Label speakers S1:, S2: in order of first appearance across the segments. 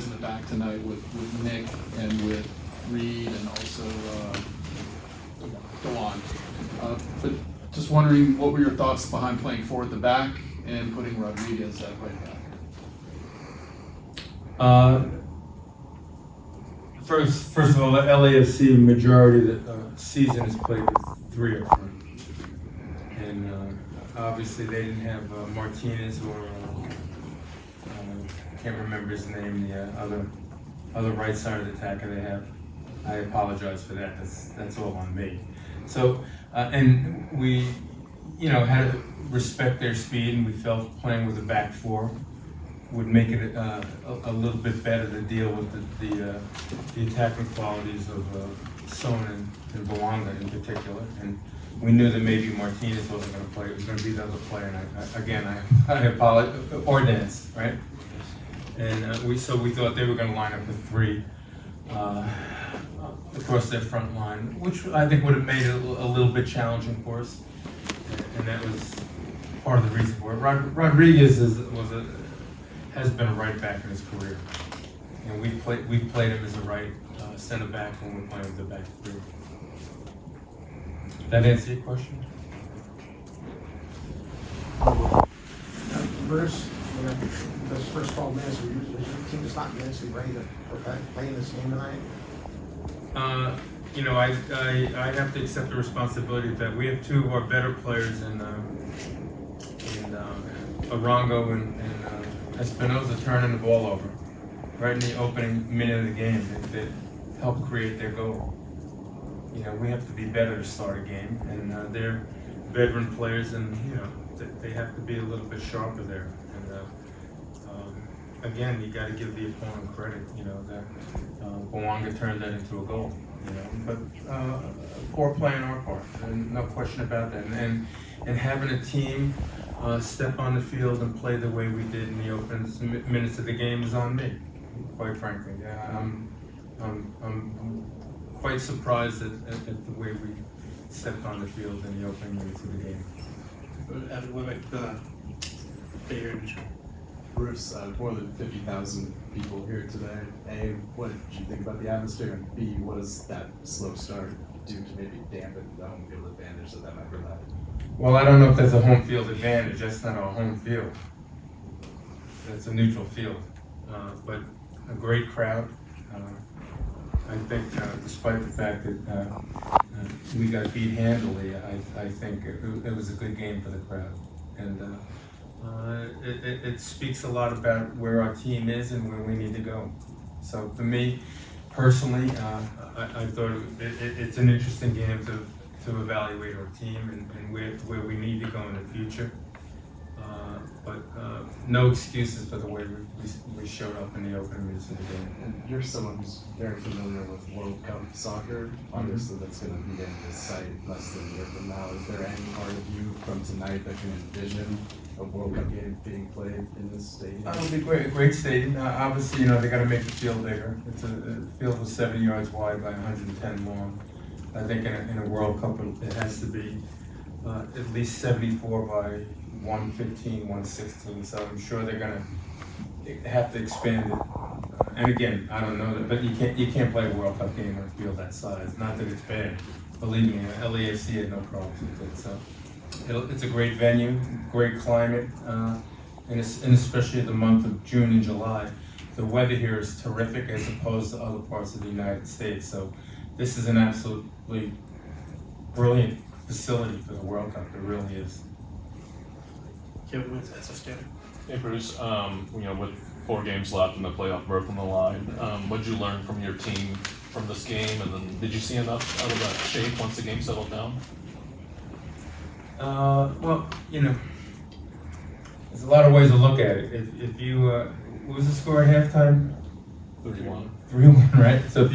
S1: guys in the back tonight with Nick and with Reed and also Dewan. But just wondering, what were your thoughts behind playing four at the back and putting Rodriguez at right back?
S2: First of all, the LAFC majority of the season is played with three up front. And obviously they didn't have Martinez or can't remember his name, the other right side of the attacker they have. I apologize for that. That's all on me. So and we, had to respect their speed, and we felt playing with a back four would make it a little bit better to deal with the attacking qualities of Son and Bouanga in particular. And we knew that maybe Martinez wasn't going to play; it was going to be the other player. And I apologize. Ordance, right? And we thought they were going to line up with three across their front line, which I think would have made it a little bit challenging for us. And that was part of the reason for it. Rodriguez has been a right back in his career, and we played him as a right center back when we're playing with the back three. That answer your question?
S3: Bruce, those first 12 minutes, was your team just not mentally ready to play in this game tonight?
S2: I have to accept the responsibility that we have two of our better players in Arango and Espinoza turning the ball over right in the opening minute of the game that helped create their goal. We have to be better to start a game, and they're veteran players, and they have to be a little bit sharper there. And again, you got to give the opponent credit. That Bouanga turned that into a goal. But poor play on our part, and no question about that. And having a team step on the field and play the way we did in the opening minutes of the game is on me, quite frankly. I'm quite surprised at the way we stepped on the field in the opening minutes of the game.
S1: Bruce, more than 50,000 people here today. A, what did you think about the atmosphere? And B, what does that slow start do to maybe dampen the home field advantage that might provide?
S2: Well, I don't know if that's a home field advantage. That's not our home field. That's a neutral field. But a great crowd. I think, despite the fact that we got beat handily, I think it was a good game for the crowd. And it speaks a lot about where our team is and where we need to go. So for me, personally, I thought it's an interesting game to evaluate our team and where we need to go in the future. But no excuses for the way we showed up in the opening minutes of the game.
S1: And you're someone who's very familiar with World Cup soccer. Obviously, that's going to be in this site less than a year from now. Is there any part of you from tonight that can envision a World Cup game being played in this stadium?
S2: It would be great, great stadium. Obviously, they got to make the field bigger. It's a field was 70 yards wide by 110 long. I think in a World Cup it has to be at least 74 by 115, 116. So I'm sure they're gonna have to expand it. And again, I don't know that, but you can't play a World Cup game on a field that size. Not that it's bad. Believe me, LAFC had no problems with it. So it's a great venue, great climate, and especially the month of June and July. The weather here is terrific as opposed to other parts of the United States. So this is an absolutely brilliant facility for the World Cup. It really is.
S4: Hey Bruce, with 4 games left and the playoff berth on the line, what did you learn from your team from this game, and then did you see enough out of that shape once the game settled down?
S2: Well, there's a lot of ways to look at it. If you, what was the score at halftime?
S4: 3-1.
S2: 3-1, right? So if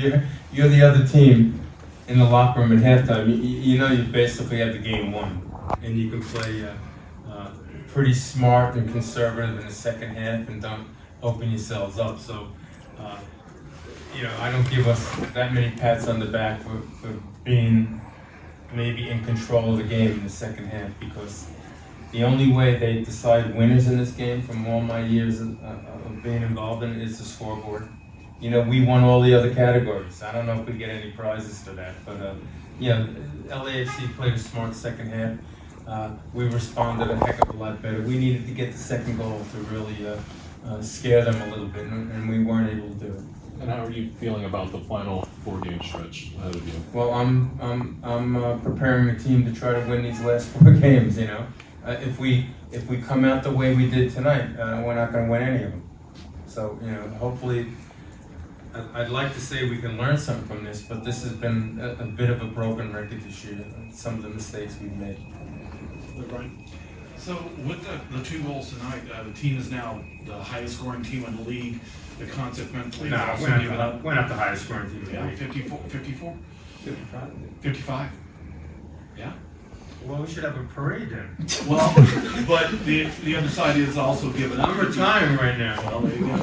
S2: you're the other team in the locker room at halftime, you basically have the game won, and you can play pretty smart and conservative in the second half and don't open yourselves up. So, I don't give us that many pats on the back for being maybe in control of the game in the second half, because The only way they decide winners in this game, from all my years of being involved in it, is the scoreboard. You know, we won all the other categories. I don't know if we get any prizes for that, but yeah, LAFC played a smart second half. We responded a heck of a lot better. We needed to get the second goal to really scare them a little bit, and we weren't able to do it.
S4: And how are you feeling about the final 4-game stretch ahead of you?
S2: Well, I'm preparing the team to try to win these last 4 games. You know, if we come out the way we did tonight, we're not going to win any of them. So, you know, hopefully, I'd like to say we can learn something from this, but this has been a bit of a broken record this year. Some of the mistakes we've made.
S5: Brian? So with the 2 goals tonight, the team is now the highest scoring team in the league. The consequently,
S2: No,
S5: also
S2: we're
S5: given up.
S2: not the highest scoring team in the
S5: Yeah,
S2: league.
S5: 54, 54,
S2: 55.
S5: 55. Yeah.
S2: Well, we should have a parade then.
S5: Well, but the other side is also given up.
S2: I'm retiring right now.
S5: Well, there you go.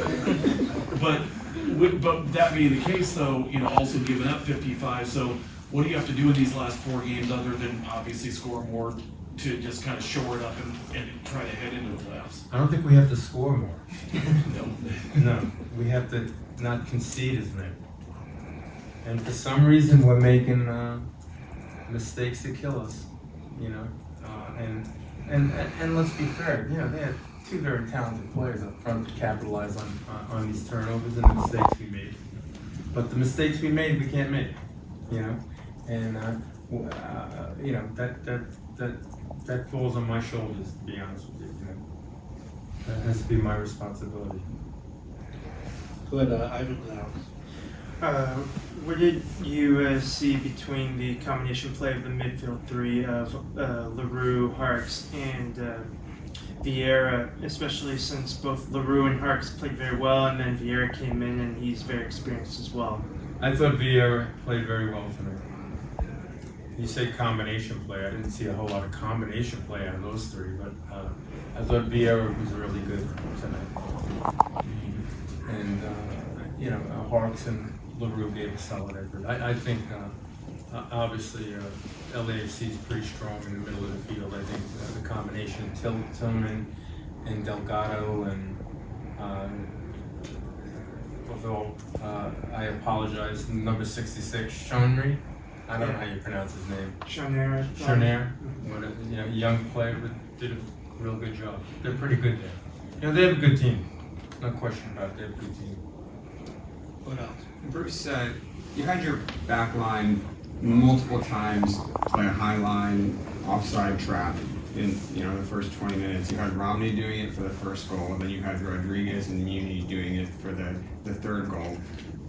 S5: But that being the case, though, you know, also giving up 55. So what do you have to do in these last 4 games other than obviously score more to just kind of shore it up and try to head into the playoffs?
S2: I don't think we have to score more.
S5: No.
S2: No, we have to not concede as many. And for some reason, we're making mistakes that kill us. You know, and let's be fair. You know, they had 2 very talented players up front to capitalize on these turnovers and the mistakes we made. But the mistakes we made, we can't make. You know, and you know that falls on my shoulders. To be honest with you, you know, that has to be my responsibility.
S3: Go ahead, Ivan now.
S6: What did you see between the combination play of the midfield 3 of LaRue, Harkes, and Vieira, especially since both LaRue and Harkes played very well, and then Vieira came in and he's very experienced as well?
S2: I thought Vieira played very well tonight. You say combination play. I didn't see a whole lot of combination play out of those 3, but I thought Vieira was really good tonight. And you know, Harkes and LaRue gave a solid effort. I think obviously LAFC is pretty strong in the middle of the field. I think the combination of Tillman and Delgado and although I apologize, number 66, Shonry. I don't know how you pronounce his name. Chernair. What a, you know, young player, but did a real good job. They're pretty good there. You know, they have a good team. No question about it. They have a good team.
S3: What else?
S7: Bruce, you had your back line multiple times play a high line offside trap in the first 20 minutes. You had Romney doing it for the first goal, and then you had Rodriguez and Muni doing it for the third goal.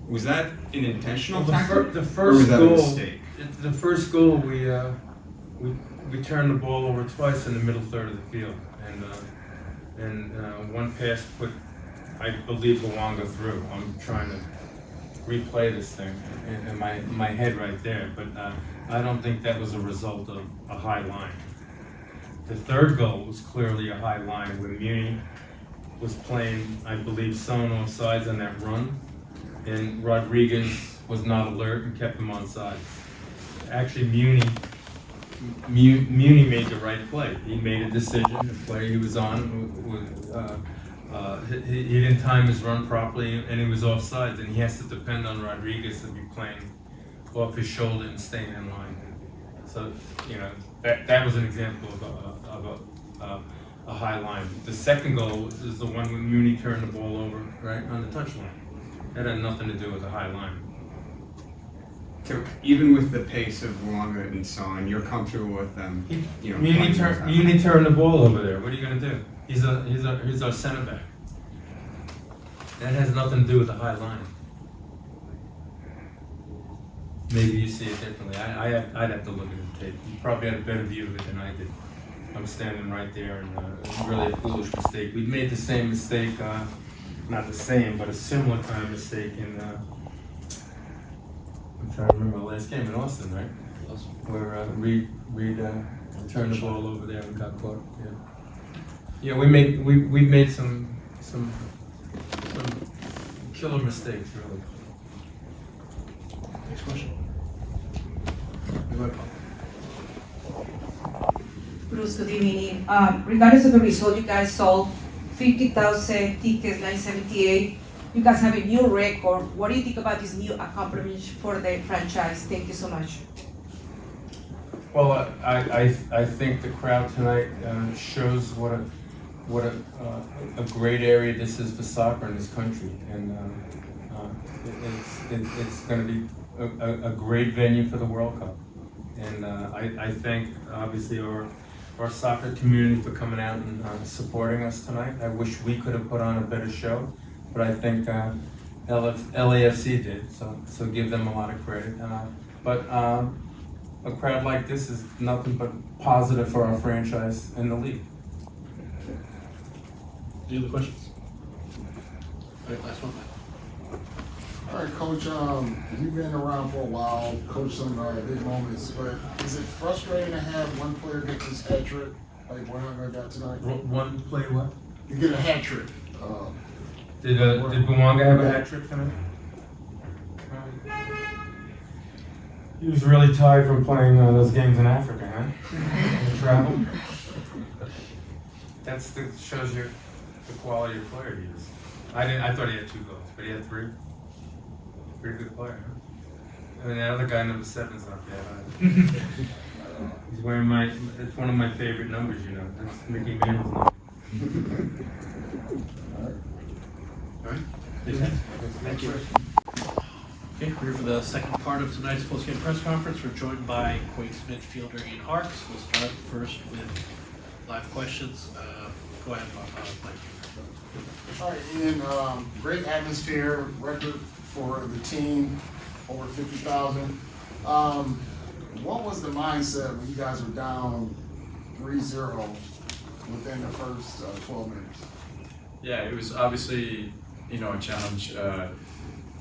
S7: Was that an intentional tactic,
S2: the
S7: or
S2: first
S7: was that
S2: goal,
S7: a mistake?
S2: The first goal, we turned the ball over twice in the middle third of the field, and one pass put, I believe, Luanga through. I'm trying to replay this thing in my head right there, but I don't think that was a result of a high line. The third goal was clearly a high line when Muni was playing, I believe, someone offsides on that run, and Rodriguez was not alert and kept him onside. Actually, Muni made the right play. He made a decision. The player he was on he didn't time his run properly, and he was offside. And he has to depend on Rodriguez to be playing off his shoulder and staying in line. So that was an example of a high line. The second goal is the one when Muni turned the ball over right on the touchline. That had nothing to do with the high line.
S7: So even with the pace of Luanga and so on, you're comfortable with them?
S2: Muni turned the ball over there. What are you going to do? He's our center back. That has nothing to do with the high line. Maybe you see it differently. I'd have to look at the tape. You probably had a better view of it than I did. I'm standing right there, and it was really a foolish mistake. We made the same mistake, not the same, but a similar kind of mistake in, I'm trying to remember the last game in Austin, right? Where Reed turned the ball over there and got caught. Yeah, we made some killer mistakes, really.
S3: Next question. Go ahead, Paul.
S8: Bruce, good evening. Regardless of the result, you guys sold 50,000 tickets, 978. You guys have a new record. What do you think about this new accomplishment for the franchise? Thank you so much.
S2: Well, I think the crowd tonight shows what a great area this is for soccer in this country, and it's going to be a great venue for the World Cup. And I thank obviously our soccer community for coming out and supporting us tonight. I wish we could have put on a better show, but I think LAFC did, so give them a lot of credit. But a crowd like this is nothing but positive for our franchise and the league.
S4: Any other questions?
S9: All right, last one.
S10: All right, Coach, you've been around for a while, coached some big moments, but is it frustrating to have one player get this hat trick, like we're not going to get tonight?
S2: One play what?
S10: You get a hat trick.
S2: Did Bouanga have a hat trick tonight? He was really tired from playing those games in Africa, huh? The travel. Shows you the quality of player he is. I thought he had 2 goals, but he had 3. Pretty good player, huh? And then the other guy, number 7's not bad either. He's wearing it's one of my favorite numbers, you know. That's Mickey Mantle's number.
S9: All right. Thank you. Okay, we're here for the second part of tonight's post-game press conference. We're joined by Quakes midfielder Ian Harkes. We'll start first with live questions. Go ahead, Mike.
S10: All right, Ian, great atmosphere, record for the team, over 50,000. What was the mindset when you guys were down 3-0 within the first 12 minutes?
S11: Yeah, it was obviously, a challenge.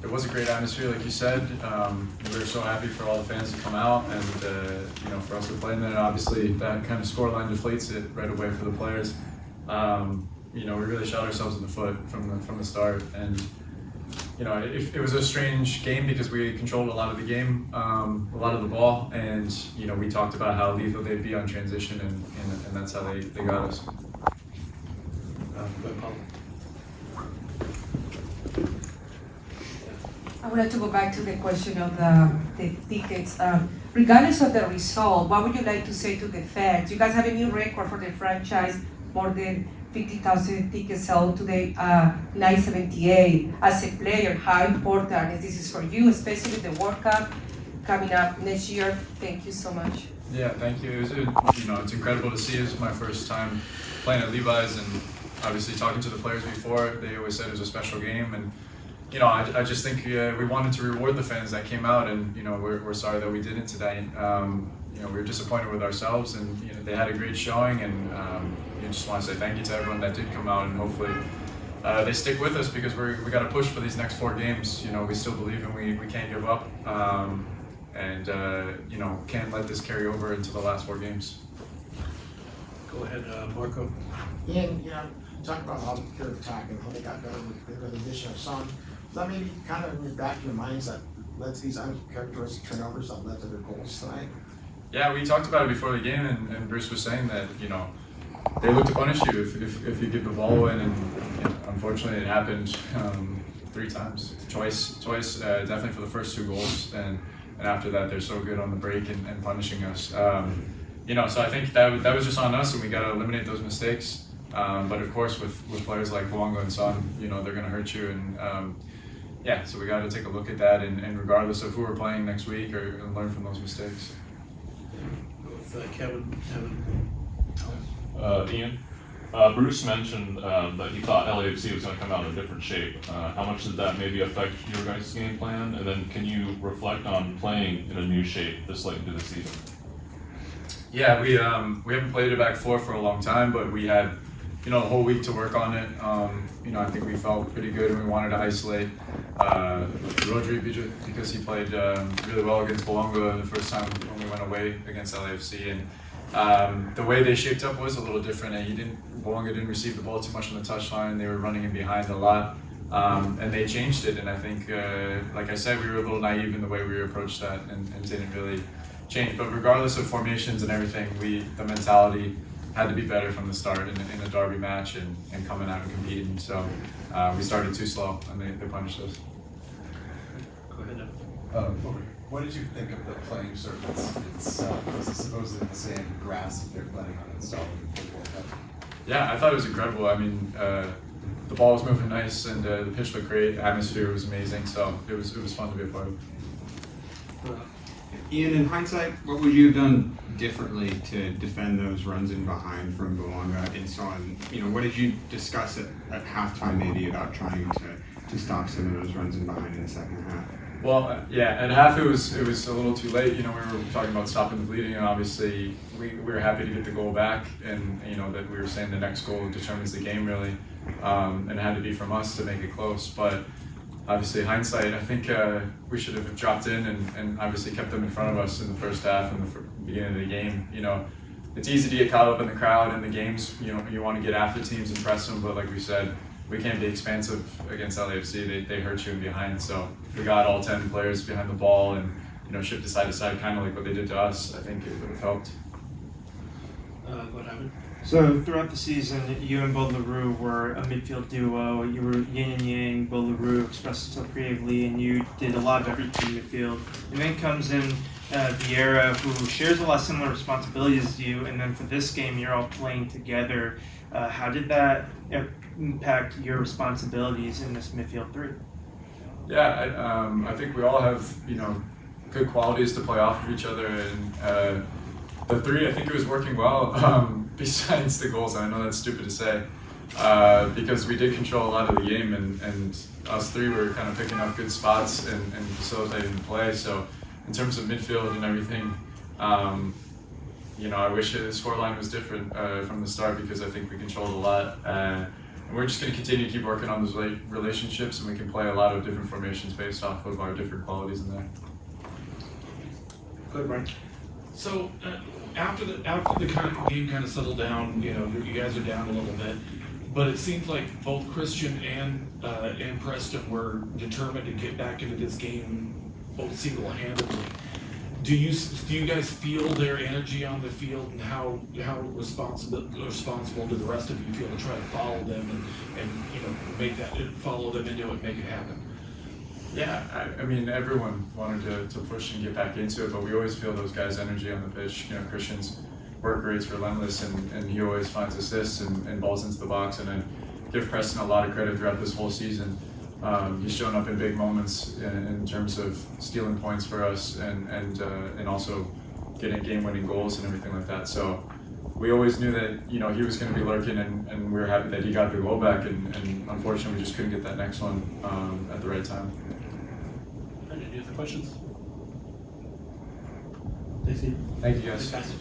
S11: It was a great atmosphere, like you said. We were so happy for all the fans to come out and, for us to play. And then obviously that kind of scoreline deflates it right away for the players. We really shot ourselves in the foot from the start. And, it was a strange game because we controlled a lot of the game, a lot of the ball. And, we talked about how lethal they'd be on transition and that's how they got us.
S9: Go ahead, Paul.
S8: I would like to go back to the question of the tickets. Regardless of the result, what would you like to say to the fans? You guys have a new record for the franchise, more than 50,000 tickets sold today, 978. As a player, how important this is for you, especially the World Cup coming up next year? Thank you so much.
S11: Yeah, thank you. It's incredible to see. It's my first time playing at Levi's, and obviously talking to the players before, they always said it was a special game. And I just think we wanted to reward the fans that came out, and we're sorry that we didn't today. We were disappointed with ourselves, and they had a great showing, and just want to say thank you to everyone that did come out, and hopefully they stick with us because we got to push for these next 4 games. We still believe and we can't give up, and can't let this carry over into the last 4 games.
S9: Go ahead, Marco.
S3: And, talk about how the pure attack and how they got better with the addition of Son. Does that maybe kind of went back to your minds that led to these uncharacteristic turnovers that led to their goals tonight?
S11: Yeah, we talked about it before the game, and Bruce was saying that, they look to punish you if you give the ball away, and unfortunately it happened 3 times. Twice, definitely for the first 2 goals, and after that they're so good on the break and punishing us. So I think that was just on us, and we got to eliminate those mistakes. But of course, with players like Bouanga and Son, they're going to hurt you, and so we got to take a look at that, and regardless of who we're playing next week, or learn from those mistakes.
S9: With Kevin.
S4: Ian, Bruce mentioned that he thought LAFC was going to come out in a different shape. How much did that maybe affect your guys' game plan? And then can you reflect on playing in a new shape this late into the season?
S11: Yeah, we haven't played a back 4 for a long time, but we had a whole week to work on it. I think we felt pretty good, and we wanted to isolate Rodri because he played really well against Bouanga the first time when we went away against LAFC. And the way they shaped up was a little different. Bouanga didn't receive the ball too much on the touchline. They were running in behind a lot, and they changed it. And I think, like I said, we were a little naive in the way we approached that, and didn't really change. But regardless of formations and everything, the mentality had to be better from the start in a derby match and coming out and competing. So we started too slow and they punished us.
S9: Go ahead.
S1: What did you think of the playing surface itself? Was it supposedly the same grass that they're planning on installing for the World Cup?
S11: Yeah, I thought it was incredible. I mean, the ball was moving nice and the pitch looked great. Atmosphere was amazing, so it was fun to be a part of.
S7: Ian, in hindsight, what would you have done differently to defend those runs in behind from Bolonga and so on? You know, what did you discuss at halftime maybe about trying to stop some of those runs in behind in the second half?
S11: Well, yeah, at half it was a little too late. You know, we were talking about stopping the bleeding, and obviously we were happy to get the goal back, and you know that we were saying the next goal determines the game really, and it had to be from us to make it close. But obviously, hindsight, I think we should have dropped in and obviously kept them in front of us in the first half and the beginning of the game. You know, it's easy to get caught up in the crowd in the games. You know, you want to get after teams and press them, but like we said, we can't be expansive against LAFC. They hurt you in behind. So if we got all 10 players behind the ball and shifted side to side, kind of like what they did to us, I think it would have helped.
S9: Go ahead.
S6: So throughout the season, you and Bo LaRue were a midfield duo. You were yin and yang. Bo LaRue expressed himself creatively, and you did a lot of everything in midfield. And then comes in Vieira, who shares a lot of similar responsibilities as you. And then for this game, you're all playing together. How did that impact your responsibilities in this midfield three?
S11: Yeah, I think we all have good qualities to play off of each other, and the three, I think it was working well. Besides the goals, I know that's stupid to say, because we did control a lot of the game, and us three were kind of picking up good spots and facilitating the play. So in terms of midfield and everything, I wish the scoreline was different from the start, because I think we controlled a lot. And we're just going to continue to keep working on those relationships, and we can play a lot of different formations based off of our different qualities in there.
S9: Good, Brian.
S5: So after the game kind of settled down, you guys are down a little bit, but it seems like both Christian and Preston were determined to get back into this game both single-handedly. Do you guys feel their energy on the field, and how responsible do the rest of you feel to try to follow them and make that, follow them into it and make it happen?
S11: Yeah, I mean, everyone wanted to push and get back into it, but we always feel those guys' energy on the pitch. Christian's work rate's relentless, and he always finds assists and balls into the box. And I give Preston a lot of credit throughout this whole season. He's shown up in big moments in terms of stealing points for us and also getting game-winning goals and everything like that. So we always knew that he was going to be lurking, and we were happy that he got the goal back. And unfortunately, we just couldn't get that next one at the right time.
S9: Any other questions? Stacey?
S11: Thank you, guys.
S9: Fantastic.